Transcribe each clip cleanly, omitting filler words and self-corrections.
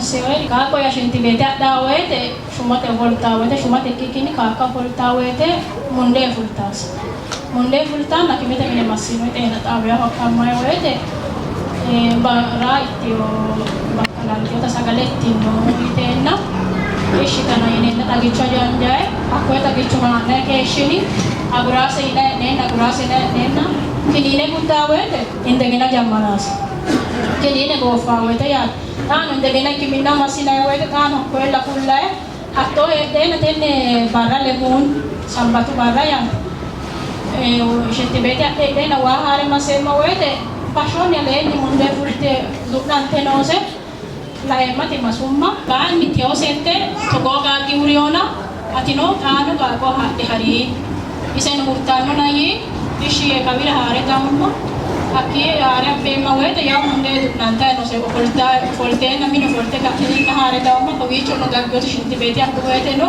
maseweli kako ya shintilete dawete shumate voltawete shumate kikini kaka voltawete munde fultas na kimete mine masino ite na tabya hokamay wete bara itio bakalanti ta sagaletti no itena ishikana ine na tagicha janjay akwe tagicha manane keshini agrase ine ne na kinine gutawete indegina jammanas kinine gofawete ya tano indegina kimina masina wete tano kwela kullae hatto edena tenne barra lemun sambatu barra ya shinti bete edena wa hare masema wete pashoni aleni munde fulte durante nose la emati masumma kan mitiosente togoga giuriona atino tano ga go hari isen murtano nayi ishi kabila hare tammo akki hare bema wete ya munde durante nose folte na mino folte ka kini hare tammo ko vicho no gaggo shinti bete akko wete no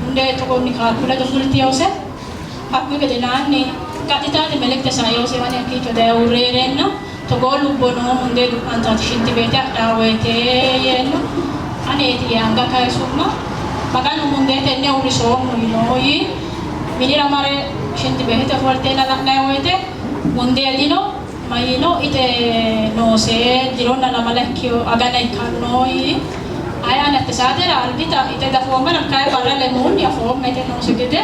munde togo ni kalkula do fultiose akko ke denani katitati melekte sayose wani akki to da urerenna togolu bono munde durante shinti bete dawete yenno aneti yanga kai summa magano munde tenne uriso moyi minira mare shinti bete folte na wete munde dino mayino ite no se dironna la malakio agana ikannoi ayana tesadera ardita ite da forma na kai barale mun ya forma ite no se gede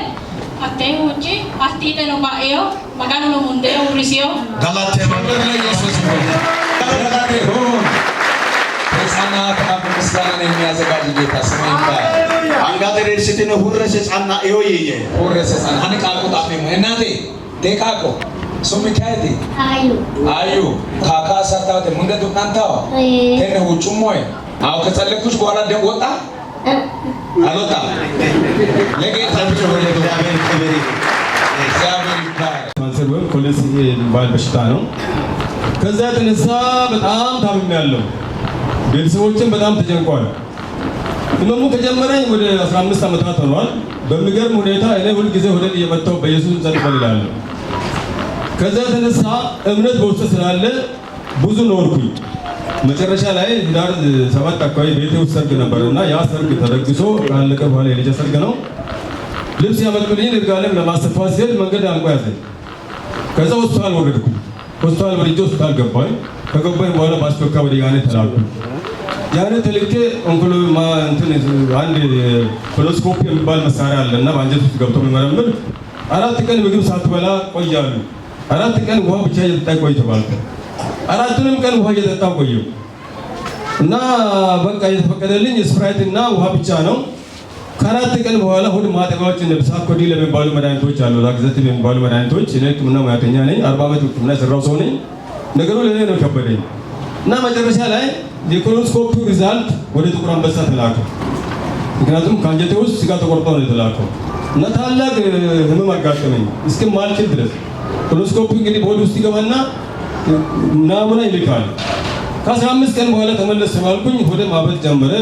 atte uji attite no maeo magano no munde urisio galate magana yesus galate ho sana ta misana ne የሚያዘጋጅ ጌታ ስሙ ይባል አንጋደሬ ሲቲነ ሁረሰ ጻና እዮይየ ሁረሰ ጻና ሀኒ ቃቆ ጣፈ እናቴ ደቃቆ ሶሚካይዲ አዩ ካካ ሳታውተ ሙንደ ዱካንታው ከነ ውጭሞይ አው ከጸለኩሽ በኋላ ደም ወጣ አልወጣ ለጌታ ብቻ ወደ እግዚአብሔር ክብር እግዚአብሔር ይባል ካንሰር ወይ ኮሌስትሮል የሚባል በሽታ ነው። ከዛ የተነሳ በጣም ታምሜያለሁ። ቤተሰቦችን በጣም ተጨንቋል። ህመሙ ከጀመረኝ ወደ 15 ዓመታት ሆኗል። በሚገርም ሁኔታ እኔ ሁሉ ጊዜ ወደ እየመጣሁ በኢየሱስ ጸልይ እላለሁ። ከዛ የተነሳ እምነት በውስጥ ስላለ ብዙ ኖርኩኝ። መጨረሻ ላይ ዳር 7 አካባቢ ቤቴ ውስጥ ሰርግ ነበርና ያ ሰርግ ተደግሶ ካለቀ በኋላ የልጅ ሰርግ ነው። ልብስ ያመጡልኝ ልጋለም ለማስተፋት ሲል መንገድ አንቆ ያዘኝ። ከዛ ሆስፒታል ወረድኩ። ሆስፒታል ወርጄ ሆስፒታል ገባኝ። ከገባኝ በኋላ ባስቶካ ወደ ያኔ ተላኩ። ያኔ ተልኬ ኦንኮሎጂ አንድ ኮሎስኮፕ የሚባል መሳሪያ አለና በአንጀት ውስጥ ገብቶ የሚመረምር 4 ቀን ምግብ ሳትበላ ቆያሉ። 4 ቀን ውሃ ብቻ እየጠጣ ቆይ ተባልኩ። 4ቱንም ቀን ውሃ እየጠጣ ቆየሁ እና በቃ የተፈቀደልኝ ስፕራይት እና ውሃ ብቻ ነው። ከ4 ቀን በኋላ ሆድ ማጠጋዎች እንደብሳኮዲ ለሚባሉ መድኃኒቶች አሉ፣ ላግዘቲቭ የሚባሉ መድኃኒቶች። እኔ ሕክምና ሙያተኛ ነኝ፣ 40 ዓመት ሕክምና የሰራው ሰው ነኝ። ነገሩ ለኔ ነው ከበደኝ እና መጨረሻ ላይ የኮሎኖስኮፒ ሪዛልት ወደ ጥቁር አንበሳ ተላከ። ምክንያቱም ከአንጀቴ ውስጥ ስጋ ተቆርጦ ነው የተላከው እና ታላቅ ህመም አጋጠመኝ እስከማልችል ድረስ። ኮሎኖስኮፒ እንግዲህ በሆድ ውስጥ ይገባና ናሙና ይልካል። ከ15 ቀን በኋላ ተመለስ ተባልኩኝ። ሆዴ ማበጥ ጀመረ፣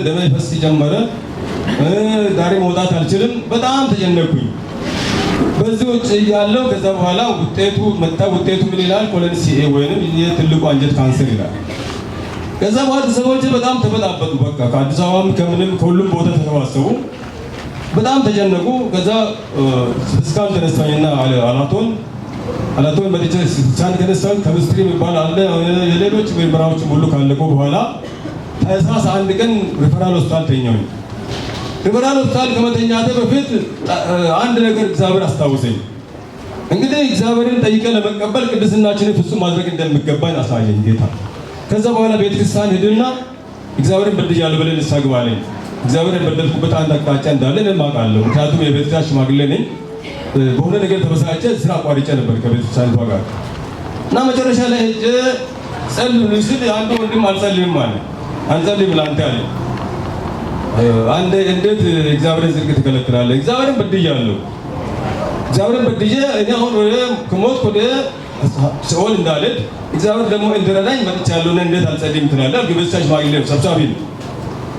ደም ይፈስ ጀመረ፣ ዛሬ መውጣት አልችልም። በጣም ተጨነቅኩኝ። በዚህ ውጭ ያለው ከዛ በኋላ ውጤቱ መጣ። ውጤቱ ምን ይላል? ኮሎን ሲኤ ወይንም የትልቁ አንጀት ካንሰር ይላል። ከዛ በኋላ ሰዎች በጣም ተበጣበጡ። በቃ ከአዲስ አበባም ከምንም ከሁሉም ቦታ ተሰባሰቡ፣ በጣም ተጨነቁ። ከዛ ስካን ተነሳኝና አላቶን በዲጀ ስካን ተነሳኝ። ኬሚስትሪ የሚባል አለ፣ የሌሎች ምርመራዎች ሁሉ ካለቁ በኋላ ታህሳስ 1 ቀን ሪፈራል ሆስፒታል ተኛሁኝ። ሪፈራል ሆስፒታል ከመተኛቴ በፊት አንድ ነገር እግዚአብሔር አስታወሰኝ። እንግዲህ እግዚአብሔርን ጠይቀን ለመቀበል ቅድስናችንን ፍጹም ማድረግ እንደሚገባኝ አሳየኝ ጌታ። ከዛ በኋላ ቤተክርስቲያን ሄድና እግዚአብሔርን በድያለሁ ብለን ንስሐ ግባ አለኝ። እግዚአብሔርን በደልኩበት አንድ አቅጣጫ እንዳለ እኔም አውቃለሁ። ምክንያቱም የቤተክርስቲያን ሽማግሌ ነኝ። በሆነ ነገር ተበሳጨ፣ ስራ አቋርጬ ነበር ከቤተክርስቲያኒቷ ጋር እና መጨረሻ ላይ ሄጄ ጸልይ ስል አንዱ ወንድም አልጸልይም አለ። አንጸልይም ላንተ አለ። አንዴ እንዴት እግዚአብሔርን ጽድቅ ትከለክላለህ? እግዚአብሔርን በድያለሁ። እግዚአብሔርን በድዬ እኔ አሁን ከሞት ወደ ሲኦል እንዳልሄድ እግዚአብሔር ደግሞ እንድረዳኝ መጥቻለሁ። እንዴት አልጸልይም ትላለህ? ቤተክርስቲያን ሽማግሌ ሰብሳቢ ነው።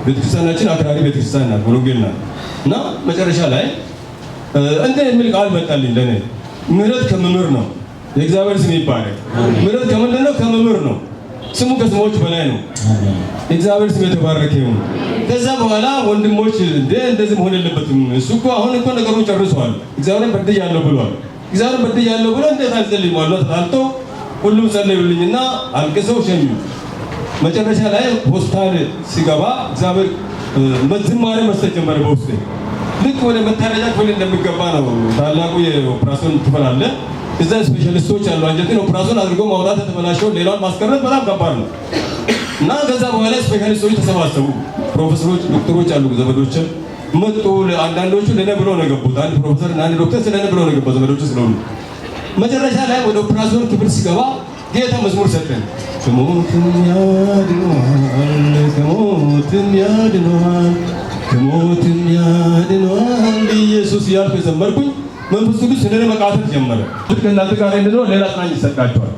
ቤተክርስቲያናችን አክራሪ ቤተክርስቲያን ናት፣ ወንጌል ናት። እና መጨረሻ ላይ እንደ የሚል ቃል መጣልኝ ለኔ። ምህረት ከመምህር ነው። የእግዚአብሔር ስም ይባረክ። ምህረት ከምንድን ነው? ከመምህር ነው። ስሙ ከስሞች በላይ ነው። እግዚአብሔር ስም የተባረከ ይሁን። ከዛ በኋላ ወንድሞች እንደዚህ መሆን የለበትም እሱ እኮ አሁን እኮ ነገሩን ጨርሷል እግዚአብሔርን በድያለሁ ብሏል። እግዚአብሔርን በድያለሁ ብሎ እንዴት አልጸልይም አሉ። ተጣልቶ ሁሉም ጸለዩልኝና አልቅሰው ሸኙ። መጨረሻ ላይ ሆስፒታል ሲገባ እግዚአብሔር ዝማሬ መስጠት ጀመረ በውስጤ። ልክ ወደ መታረጃ ክፍል እንደሚገባ ነው። ታላቁ የኦፕራሲዮን ክፍል አለ። እዛ ስፔሻሊስቶች አሉ። አንጀትን ኦፕራሲዮን አድርጎ ማውጣት የተበላሸውን ሌላውን ማስቀረት በጣም ከባድ ነው እና ከዛ በኋላ ስፔሻሊስቶች ተሰባሰቡ። ፕሮፌሰሮች፣ ዶክተሮች አሉ ዘመዶችን መጡ። አንዳንዶቹ ለኔ ብሎ ነው የገቡት። አንድ ፕሮፌሰር እና አንድ ዶክተር ስለኔ ብሎ ነው የገቡት ዘመዶቹ ስለሆኑ። መጨረሻ ላይ ወደ ኦፕራሲዮን ክፍል ሲገባ ጌታ መዝሙር ሰጠን። ከሞትም ያድነዋል፣ ከሞትም ያድነዋል፣ ከሞትም ያድነዋል ኢየሱስ እያልኩ የዘመርኩኝ መንፈስ ቅዱስ ስለኔ መቃተት ጀመረ። ልክ እናንተ ጋር እንደሆነ ሌላ ጽናኝ ይሰጣቸዋል።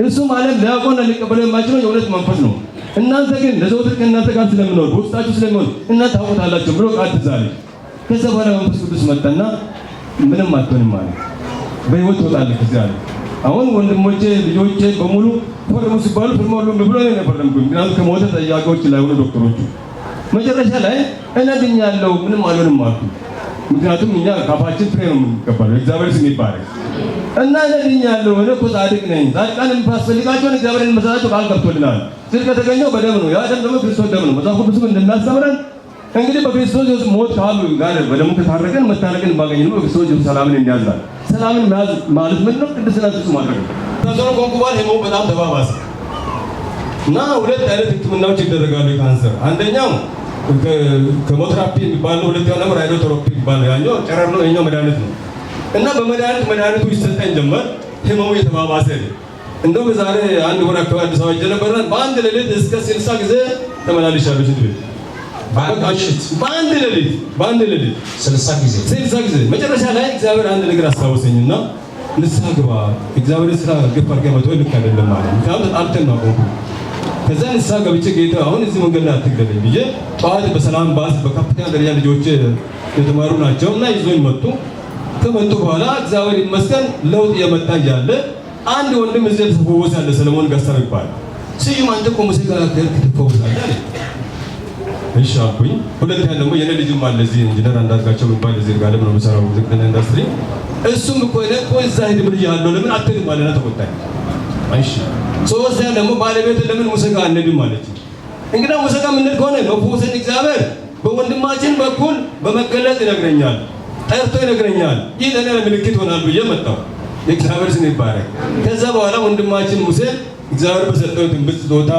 እሱ ማለት ሊያቆና ሊቀበለው የማይችለው የእውነት መንፈስ ነው። እናንተ ግን ለዘወትር ከእናንተ ጋር ስለምኖር በውስጣችሁ ስለምኖር እናንተ ታውቁታላችሁ ብሎ ቃል ትዝ አለኝ። ከዛ በኋላ መንፈስ ቅዱስ መጣና ምንም አትሆንም ማለት በህይወት ትወጣለህ ከዚህ አለ። አሁን ወንድሞቼ ልጆቼ በሙሉ ፈርሙ ሲባሉ ፈርማሉ ብሎ ነው የፈረምኩኝ። ምክንያቱም ከሞተ ጠያቂዎች ላይ ሆነ ዶክተሮቹ። መጨረሻ ላይ እኔ ድኛለሁ ምንም አልሆንም አልኩ። ምክንያቱም እኛ ካፋችን ፍሬ ነው የምንቀበለው። እግዚአብሔር ስም ይባረክ እና እኔ ድኛለሁ እኔ እኮ ጻድቅ ነኝ። ጻድቃን የሚያስፈልጋቸውን እግዚአብሔርን መሰላቸው ቃል ገብቶልናል። ጽድቅ የተገኘው በደም ነው። ያ ደም ደግሞ ክርስቶስ ደም ነው። መጽሐፍ ቅዱስ እንደሚያስተምረን እንግዲህ በክርስቶስ ኢየሱስ ሞት ከአብ ጋር በደሙ ከታረቀን መታረቅን ባገኘን ነው በክርስቶስ ኢየሱስ ሰላምን እንያዝላል። ሰላምን መያዝ ማለት ምንድን ነው? ቅድስና ፍጹም ማድረግ ነው። ታሰሩ ኮንኩባል ሄሞ በጣም ተባባሰ እና ሁለት አይነት ህክምናዎች ይደረጋሉ የካንሰር። አንደኛው ከሞቴራፒ የሚባለው፣ ሁለተኛው ደግሞ ራዲዮቴራፒ የሚባለው። ያኛው ጨረር ነው፣ የኛው መድኃኒት ነው። እና በመድኃኒቱ ይሰጠኝ ጀመር። ህመሙ የተባባሰ እንደው በዛሬ አንድ ወር አካባቢ አዲስ አበባ ጀነበረ። በአንድ ሌሊት እስከ 60 ጊዜ ተመላልሻለሁ ሽንት ቤት በአንድ ሌሊት 60 ጊዜ። መጨረሻ ላይ እግዚአብሔር አንድ ነገር አስታወሰኝና ንስሐ ግባ፣ እግዚአብሔር ስራ ግፍ አድርገህ መተው ልክ አይደለም ማለት ነው። ምክንያቱም ተጣልተን ነው አቆምኩ። ከዛ ንስሐ ገብቼ ጌታ አሁን እዚህ መንገድ ላይ አትግደለኝ ብዬ ጠዋት በሰላም ባስ በከፍተኛ ደረጃ ልጆች የተማሩ ናቸው እና ይዞኝ መጡ። ከመጡ በኋላ እግዚአብሔር ይመስገን ለውጥ እየመጣ እያለ አንድ ወንድም እዚህ ተፈወሰ ያለ ሰለሞን ጋር ይባላል። ስዩም አንተ እኮ ሙሴ ጋር ትፈወሳለህ አለ። እሺ አልኩኝ። ሁለተኛ ደግሞ የኔ ልጅም አለ እዚህ ኢንጂነር አንዳርጋቸው የሚባል እዚህ ጋር ለምን ነው የምሰራው ዝግተኛ ኢንዱስትሪ። እሱም እኮ እኔ እኮ እዛ ሄድ ብያለሁ ለምን አትሄድም አለና ተቆጣኝ። እሺ ሶስተኛ ደግሞ ባለቤት ለምን ሙሴ ጋር አንሄድም አለች። እንግዲህ ሙሴ ጋር የምንሄድ ከሆነ መፈወስን እግዚአብሔር በወንድማችን በኩል በመገለጥ ይነግረኛል፣ ጠርቶ ይነግረኛል። ይህ ለእኔ ምልክት ይሆናል ብዬ መጣሁ። የእግዚአብሔር ስም ይባረክ። ከዛ በኋላ ወንድማችን ሙሴ እግዚአብሔር በሰጠው ትንቢት ስጦታ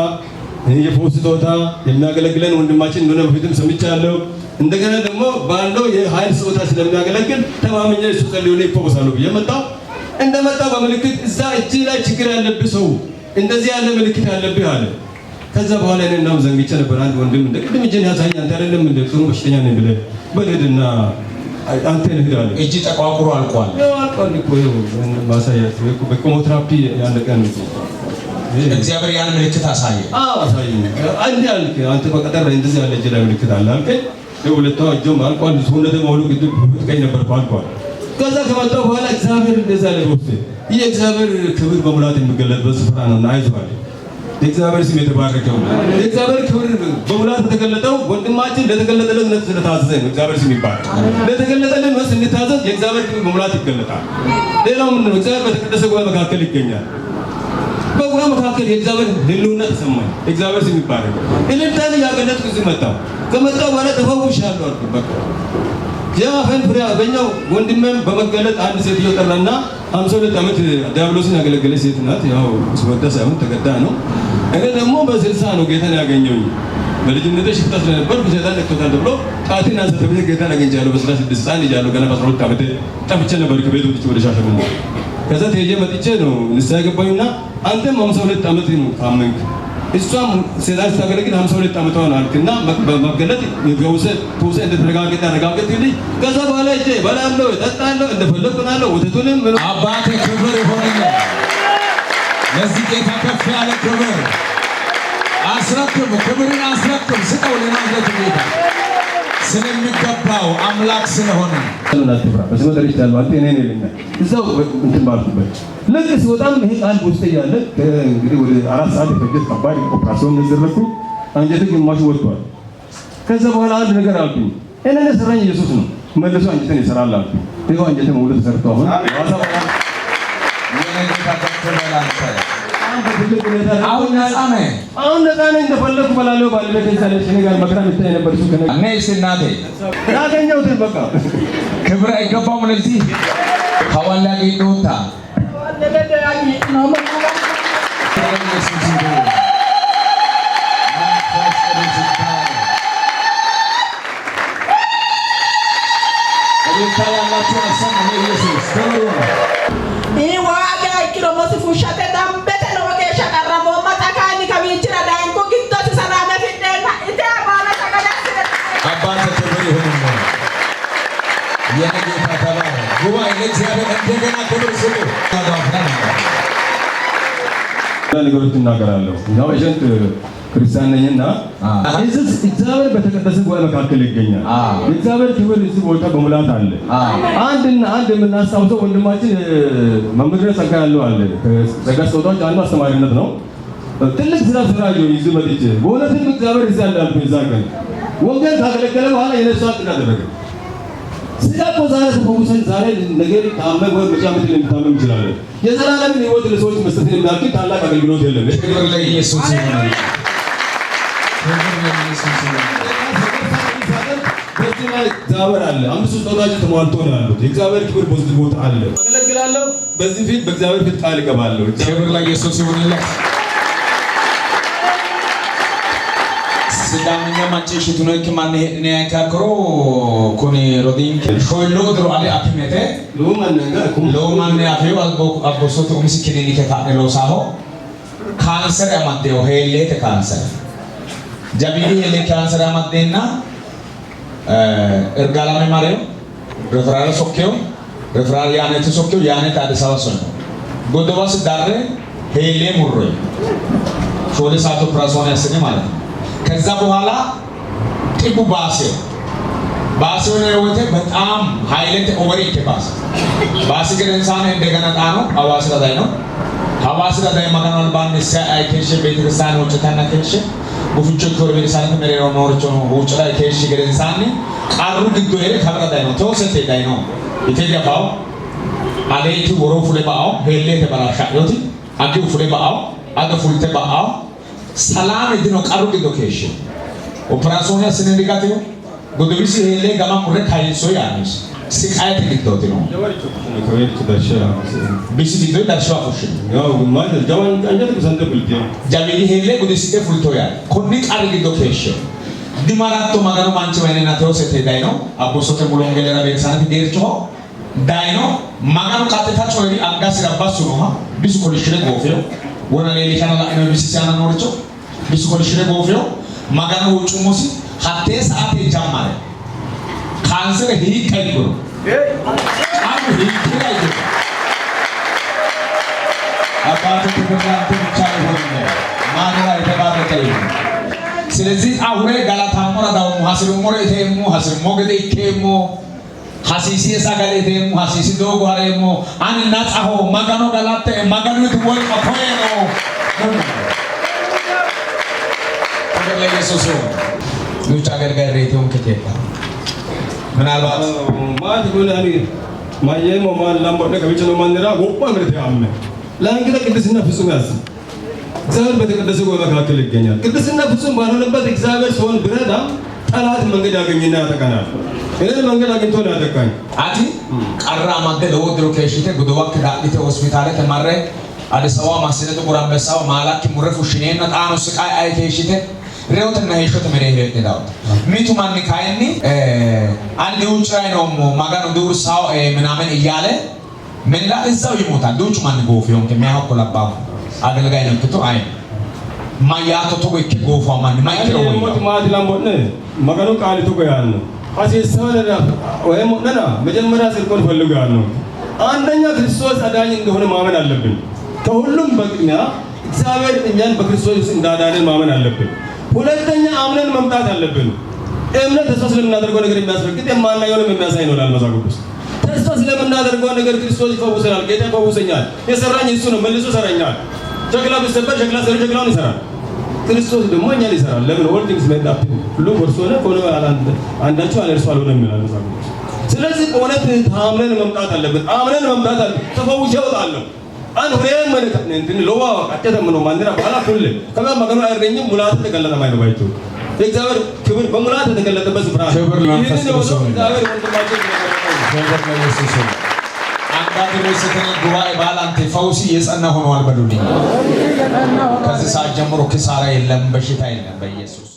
የፈውስ ስጦታ የሚያገለግለን ወንድማችን እንደሆነ በፊትም ሰምቻለሁ። እንደገና ደግሞ ባለው የኃይል ስጦታ ስለሚያገለግል ተማምኜ እሱ ጸልዮልኝ ይፈወሳሉ ብዬ መጣሁ። እንደመጣሁ በምልክት እዛ እጅ ላይ ችግር ያለብህ ሰው እንደዚህ ያለ ምልክት ያለብህ አለ። ከዛ በኋላ እኔ እናም ዘንግቼ ነበር። አንድ ወንድም እንደ ቅድም እጄን ያሳኝ አንተ አይደለም እንደ ጥሩ በሽተኛ ነኝ ብለህ በልሂድና አንተ ነህ አለ። እጅ ተቋቁሮ አልቋል። አልቋል እኮ ማሳያት በኬሞቴራፒ ያለቀ ነው። እግዚአብሔር ያን ምልክት አሳየ። አሳየ። አንዴ አልክ አንተ በቀጠር እንደዚህ ያለ እጅ ላይ ምልክት አለ አልከኝ። ሁለታው እጆም አልቋል። ሰውነቴ ሙሉ ቅድም ብትቀኝ ነበር አልቋል። ከዛ ከመጣሁ በኋላ እግዚአብሔር እንደዛ ላይ ወጥቶ ይህ እግዚአብሔር ክብር በሙላት የሚገለጥበት ስፍራ ነውና አይዞህ አለ። የእግዚአብሔር ስም የተባረከው ነው። የእግዚአብሔር ክብር በሙላት የተገለጠው ወንድማችን ለተገለጠለት ነው ስለታዘዘ ነው። እግዚአብሔር ስም ይባረክ። ለተገለጠለት ነው ስንታዘዝ የእግዚአብሔር ክብር በሙላት ይገለጣል። ሌላው ምንድን ነው? እግዚአብሔር በተቀደሰ ጉባኤ መካከል ይገኛል። በጉባኤ መካከል የእግዚአብሔር ህልውና ተሰማኝ። እግዚአብሔር ስም ይባረክ። እልልታን ያገለጥኩ እዚህ መጣሁ። ከመጣሁ በኋላ ተፈውሻለሁ አልኩ። በቃ የአፈን ፍሬ አገኘሁ። ወንድሜም በመገለጥ አንድ ሴትዮ ጠራና 52 ዓመት ዲያብሎስን ያገለገለች ሴት ናት። ያው ስወዳ ሳይሆን ተገዳ ነው። እኔ ደግሞ በ60 ነው ጌታን ያገኘሁኝ። በልጅነቴ ሽፍታ ስለነበርኩ ሰይጣን ነክቶታል ተብሎ ጣቴን አንስተ ብዬ ጌታን አግኝቻለሁ። በ16 ሕፃን ልጅ አለሁ። ገና በ12 ዓመቴ ጠፍቼ ነበር ከቤት ወጥቼ ወደ ሻሸመኔ። ከዛ ተይዤ መጥቼ ነው ንስሐ ገባሁና አንተም 52 ዓመት ነው ካመንክ እሷም ሰይጣን ስታገለግል 52 ዓመቷ ነው አልክና በመገለጥ የገውሰ ተውሰ እንደተረጋገጠ አረጋገጥልኝ። ከዛ በኋላ እጄ በላለሁ እጠጣለሁ እንደፈለኩ ናለሁ። ወተቱንም አባቴ ክብር ይሆንልህ። ለዚህ ጌታ ከፍ ያለ ክብር አስረክብ፣ ክብርን አስረክብ። ስጠው ለናዝሬቱ ጌታ ስለሚገባው አምላክ ስለሆነ አትፍራ በስመ ጠርቼሃለሁ አንተ እኔ ነኝ እዛው እንትን ባልኩበት ልክ ሲወጣም ይሄ ቃል ውስጥ ያለ እንግዲህ ወደ 4 ሰዓት የፈጀት ከባድ ኦፕራሲዮን ነዘረኩ አንጀቴ ግማሹ ወጥቷል ከዛ በኋላ አንድ ነገር አልኩኝ እኔ ሰራኝ ኢየሱስ ነው መልሶ አንጀቴን ይሰራል አልኩኝ ይሄው አንጀቴ ሙሉ ተሰርቶ አሁን አሁን ነፃ ነኝ እንደፈለኩ በላለሁ ባለቤቴ ሳለች እኔ ጋር መከራ ምታይ ነበር እሱ ከነ እኔ ስናቴ ያገኘሁት በቃ ክብር አይገባውም ለዚህ ሐዋላ ጌዶታ ነገሮች እናገራለሁ ያው ኤጀንት ክርስቲያን ነኝና ኢየሱስ እግዚአብሔር በተቀደሰ ጉባኤ መካከል ይገኛል እግዚአብሔር ክብር እዚህ ቦታ በሙላት አለ አንድ የምናስታውሰው ወንድማችን መምህር ጸጋ ያለው አለ ጸጋ ስጦታዎች አንዱ አስተማሪነት ነው ትልቅ ስራ ስራጆ ይዝ መጥቼ በእውነትም እግዚአብሔር እዚህ አለ አልኩኝ እዛ ቀን ወንጌል ካገለገለ በኋላ የነሳት እናደረገ ስጋት ዛሬ ተፈውሰን ዛሬ ነገር ታመም ወይ መጫመት ለምታመም ይችላል የዘላለም ህይወት ለሰዎች መስጠት እንዳልኩ ታላቅ አገልግሎት የለም ክብር ለኢየሱስ ይሁን እግዚአብሔር አለ አምስቱ ስጦታዎች ተሟልቶ ነው ያሉት የእግዚአብሔር ክብር በዚህ ቦታ አለ አገለግላለሁ በዚህ ፊት በእግዚአብሔር ፊት ቃል እገባለሁ ክብር ለኢየሱስ ይሁንልህ ስዳምኛ ማጨሽ ትኖክ ማን እኔ ያካክሮ ኮኒ ሮዲን ሾይሎ ድሮ አለ አክሜቴ ሎማን ያፈው አቦሶቶ ምስኪኔኒ ከታነሎ ሳሆ ካንሰር ያማደው ሄሌት ካንሰር ጃቢዲ ሄሌ ካንሰር ያማደና እርጋላሜ ማሪዮ ረፍራል ሶኬው ረፍራል ያኔት ሶኬው ያኔት አዲስ አበባ ሶን ጎዶባስ ዳሬ ሄሌ ሙሮይ ሾለ ሳቶ ፕራሶን ያሰነ ማለት ከዛ በኋላ ጥቡ ባሴው ነው ወተ በጣም ሃይለት ኦቨሬት ባስ ግን እንሳን እንደገና ጣኖ አዋስ ላይ ነው አዋስ ላይ ማጋናል ባንድ ሳይከሽ ቤተክርስቲያን ወጭ ተናከሽ ጉፍቾ ኮርቤ ሳንተ መሬሮ ኖርቾ ነው ወጭ ላይ ከሽ ገረንሳን ቃሩ ግዶ ይሄ ከብራዳይ ነው ተወሰተ ዳይ ነው ኢትዮጵያው አለይቲ ወሮ ፍለባው ሄሌ ተበላሻ ይወቲ አዲው ፍለባው አደ ፍልተ ባው ሰላም እድኖ ቃሩ ግዶ ከሽ ኦፕራሲዮን ስንንዲጋቴው ጎዶቢሲ ሄሌ ጋማ ሙረ ካይሶ ያንስ ሲቃይት ግዶት ነው ከቤት ተደርሻ ቢሲ ግዶ ተደርሻ ፎሽ ያው ማለት ጃዋን አንጀት ከሰንተ ብልቴ ጃቢዲ ሄሌ ጎዲሲቴ ፍልቶ ያ ኮኒ ቃሩ ግዶ ከሽ ዲማራቶ ማጋኑ ማንቺ ወይኔና ተወሰተ ዳይ ነው አቦሶተ ሙሎንገለራ ቤተሳነት ዴርቾ ዳይ ነው ማጋኑ ካተታቾ ወይ አንጋስ ያባሱ ነው ቢሱ ኮሊሽለ ጎፌው ወና ሌሊ ካናላ ነው ቢሲ ሲያና ኖርቾ ቢሱ ኮሊሽለ ጎፌው ማጋኑ ውጭሞሲ ሀቴ ሰዓት ይጀምራል ካንሰር ሂቀይሩ አሉ ሂቀይሩ አባቱ ተከታተ ብቻ ነው ማንራ የተባረከ ይሁን ስለዚህ አውሬ ጋላታሞራ ዳው ሙሐሲሩ ሞረ ኢቴሙ ሐሲር ሞገደ ኢቴሙ ሐሲሲ ሳጋለ ኢቴሙ ሐሲሲ ዶጎ አሬሙ አን ናጻሆ ማጋኖ ጋላተ ማጋኖ ትወል አፖየኖ ወደ ኢየሱስ ኑጫ ገርጋይ ሬቲውን ከተታ ምናልባት ማት ጎላኒ ማየሞ ማን ላምቦደ ከብቸ ነው ማንራ ጎጳ ምርት ያመ ለአንገተ ቅድስና ፍጹም ያዝ እግዚአብሔር በተቀደሰ ጎ መካከል ይገኛል ቅድስና ፍጹም ባልሆነበት እግዚአብሔር ሰውን ብረዳ ጠላት መንገድ ያገኝና ያጠቃናል እኔ መንገድ አግኝቶ ነው ያጠቃኝ አቲ ቀራ ማደ ለወድሮ ከሽተ ጉዶዋክ ዳሊተ ሆስፒታል ተማረ አዲስ አበባ ማስነቱ ጉራምበሳው ማላኪ ሙረፉ ሽኔና ጣኑ ስቃይ አይከሽተ ሬውትና ሄሾት መሬት ይደዳው ሚቱ ማን ካይኒ አንድ ውጭ ላይ ነው ማጋኑ ዱርሳው ምናምን እያለ ምንላ እዛው ይሞታል ዱጭ ማን ጎፍዮን ከሚያቆላባው አገልጋይ ነው ተቶ አይ ማያቶ ተጎ ይጎፋ ማን ማይክሮ ሞት ማት ላምቦነ ማጋኑ ቃል ተጎ ያን አሲሰነና ወይ ሞነና መጀመሪያ ስልኮን ፈልጋል ነው አንደኛ ክርስቶስ አዳኝ እንደሆነ ማመን አለብን ከሁሉም በቅድሚያ እግዚአብሔር እኛን በክርስቶስ እንዳዳነን ማመን አለብን ሁለተኛ አምነን መምጣት አለብን እምነት ተስፋ ስለምናደርገው ነገር የሚያስረግጥ የማናየውንም የሚያሳይ ነው መጽሐፍ ቅዱስ። ተስፋ ስለምናደርገው ነገር ክርስቶስ ይፈውሰናል፣ ጌታ ይፈውሰኛል፣ የሰራኝ እሱ ነው፣ መልሶ ይሰራኛል። ሸክላ ቢሰበር ሸክላ ሰሪ ሸክላውን ይሰራል። ክርስቶስ ደግሞ እኛን ይሰራል። ለምን all things made up ሁሉ በእርሱ ሆነ ከሆነ አንዳችሁ አለ እርሱ አልሆነም ይላል መጽሐፍ ቅዱስ። ስለዚህ በእውነት ታምነን መምጣት አለብን። አምነን መምጣት አለብን። ተፈውሼ እወጣለሁ አን ሁሌም ማለት እንትን ሎዋ አጨተም ነው ማንደራ ባላ ሁሌ ከማ ማገኑ አይረኝም ሙላት ተገለጠ ማይነው ባይቱ እግዚአብሔር ክብር በሙላት ተገለጠበት ስፍራ ክብር ለመንፈስ ቅዱስ ነው። እግዚአብሔር ወንድማችን ክብር ለኢየሱስ ነው። አንዳንድ ለሰተነ ጉባኤ ባላንተ ፈውሲ የጸና ሆኗል በሉልኝ። ከዚህ ሰዓት ጀምሮ ኪሳራ የለም፣ በሽታ የለም በኢየሱስ